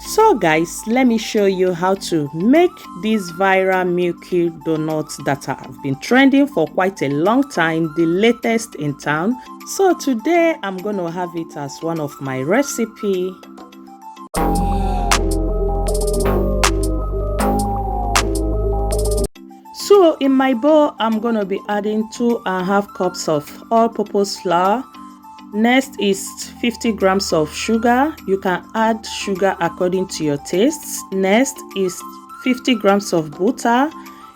So guys, let me show you how to make these viral milky donuts that have been trending for quite a long time, the latest in town. So today I'm going to have it as one of my recipe. So in my bowl, I'm going to be adding 2.5 cups of all-purpose flour. Next is 50 grams of sugar. You can add sugar according to your tastes. Next is 50 grams of butter.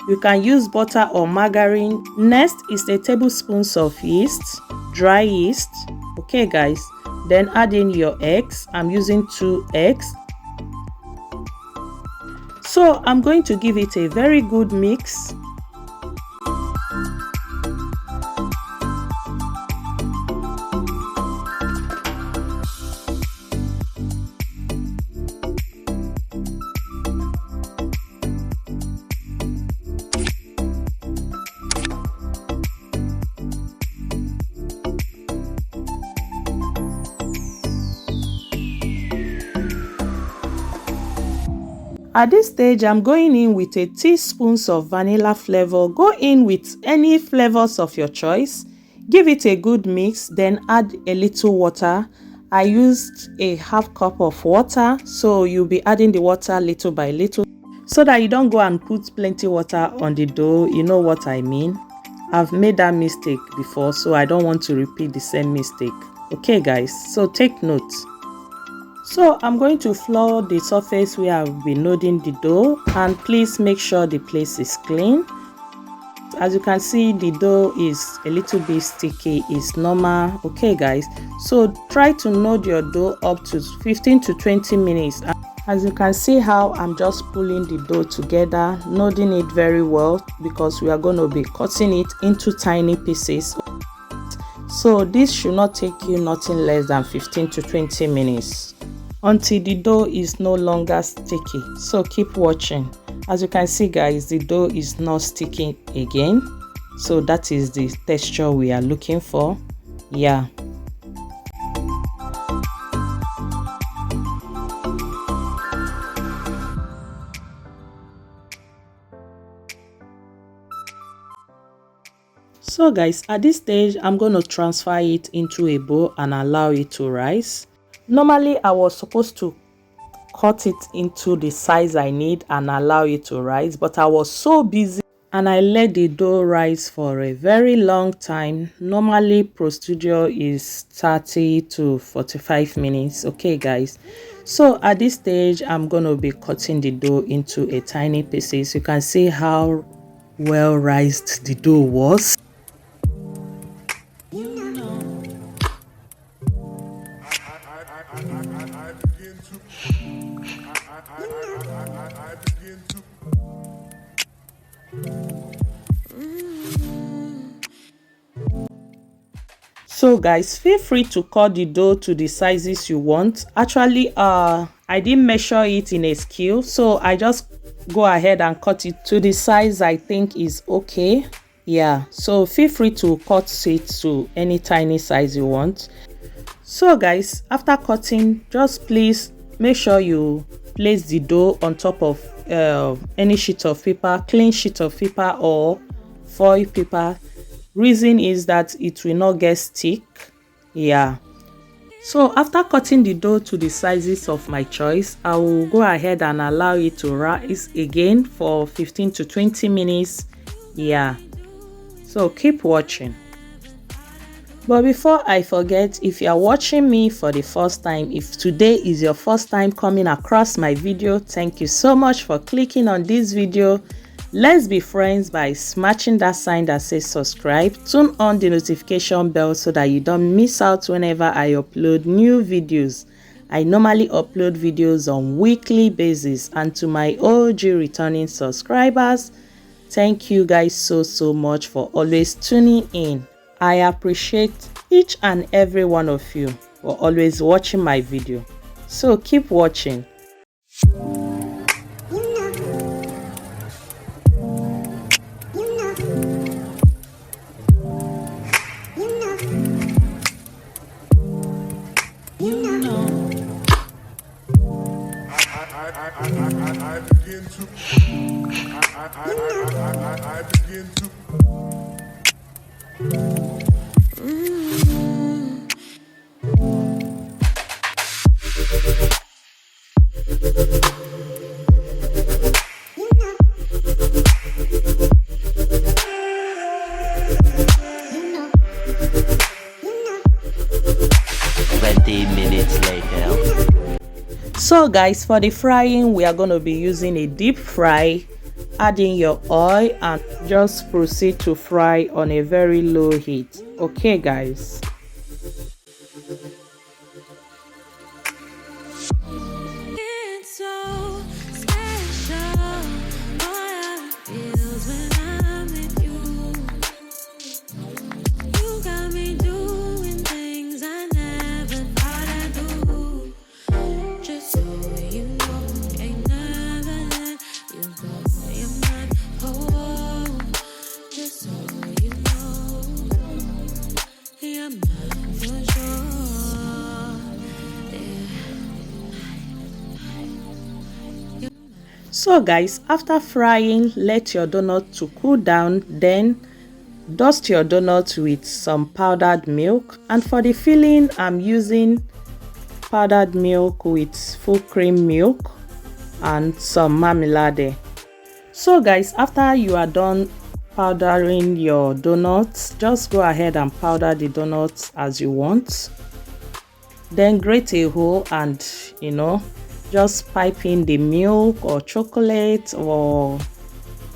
You can use butter or margarine. Next is a tablespoon of yeast, dry yeast. Okay guys, then add in your eggs. I'm using 2 eggs. So I'm going to give it a very good mix. At this stage, I'm going in with a teaspoon of vanilla flavor. Go in with any flavors of your choice. Give it a good mix, then add a little water. I used a half cup of water, so you'll be adding the water little by little so that you don't go and put plenty water on the dough. You know what I mean? I've made that mistake before, so I don't want to repeat the same mistake. Okay guys, so take note. So I'm going to flour the surface where I've been loading the dough, and please make sure the place is clean. As you can see, the dough is a little bit sticky. It's normal. Okay guys, so try to knead your dough up to 15 to 20 minutes. As you can see how I'm just pulling the dough together, kneading it very well, because we are going to be cutting it into tiny pieces. So this should not take you nothing less than 15 to 20 minutes until the dough is no longer sticky. So keep watching. As you can see guys, the dough is not sticking again. So that is the texture we are looking for. Yeah. So guys, at this stage, I'm going to transfer it into a bowl and allow it to rise. Normally, I was supposed to cut it into the size I need and allow it to rise, but I was so busy and I let the dough rise for a very long time. Normally, procedure is 30 to 45 minutes. Okay guys, so at this stage, I'm going to be cutting the dough into a tiny pieces. You can see how well raised the dough was. So guys, feel free to cut the dough to the sizes you want. Actually, I didn't measure it in a scale, so I just go ahead and cut it to the size I think is okay. Yeah, so feel free to cut it to any tiny size you want. So guys, after cutting, just please make sure you place the dough on top of any sheet of paper, clean sheet of paper or foil paper. Reason is that it will not get stick. Yeah. So after cutting the dough to the sizes of my choice, I will go ahead and allow it to rise again for 15 to 20 minutes. Yeah. So keep watching. But before I forget, if you are watching me for the first time, if today is your first time coming across my video, thank you so much for clicking on this video. Let's be friends by smashing that sign that says subscribe. Turn on the notification bell so that you don't miss out whenever I upload new videos. I normally upload videos on weekly basis, and to my OG returning subscribers, thank you guys so much for always tuning in. I appreciate each and every one of you for always watching my video. So keep watching. I begin to I begin to Minutes later. So guys, for the frying, we are going to be using a deep fry. Add in your oil and just proceed to fry on a very low heat. Okay guys. So guys, after frying, let your donut to cool down, then dust your donut with some powdered milk, and for the filling I'm using powdered milk with full cream milk and some marmalade. So guys, after you are done powdering your donuts, just go ahead and powder the donuts as you want, then grate a hole and just pipe in the milk or chocolate or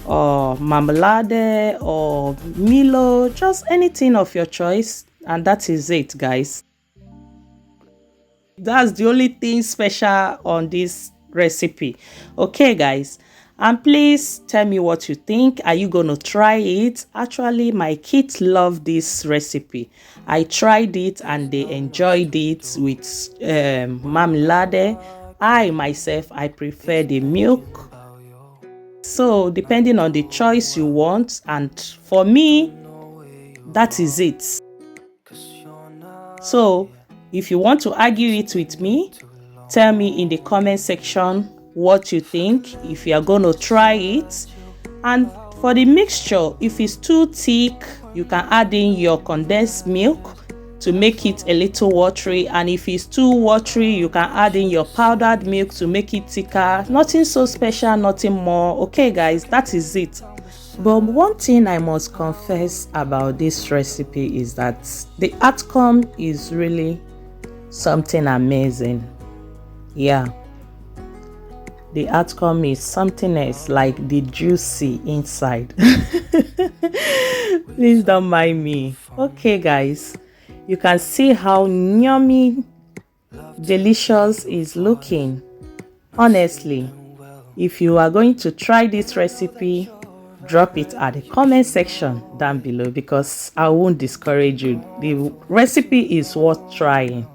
marmalade or Milo, just anything of your choice, and that is it guys. That's the only thing special on this recipe. Okay guys, and please tell me what you think. Are you gonna try it? Actually, my kids love this recipe. I tried it and they enjoyed it with marmalade. I myself, I prefer the milk. So depending on the choice you want, and for me, that is it. So if you want to argue it with me, tell me in the comment section what you think, if you are going to try it. And for the mixture, if it's too thick, you can add in your condensed milk to make it a little watery, and if it's too watery, you can add in your powdered milk to make it thicker. Nothing so special, nothing more. Okay guys, that is it. But one thing I must confess about this recipe is that the outcome is really something amazing. Yeah, the outcome is something else, like the juicy inside. Please don't mind me. Okay guys, you can see how yummy delicious is looking. Honestly, if you are going to try this recipe, drop it at the comment section down below, because I won't discourage you. The recipe is worth trying.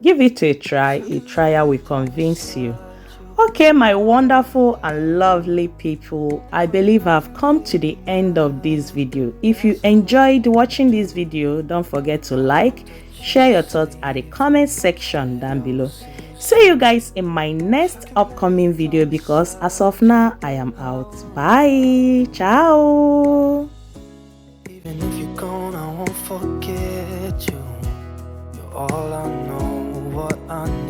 Give it a try. A trial will convince you. Okay, my wonderful and lovely people, I believe I've come to the end of this video. If you enjoyed watching this video, don't forget to like, share your thoughts at the comment section down below. See you guys in my next upcoming video, because as of now, I am out. Bye. Ciao. Even if you're gone, I won't forget you. You're all I know, what I know.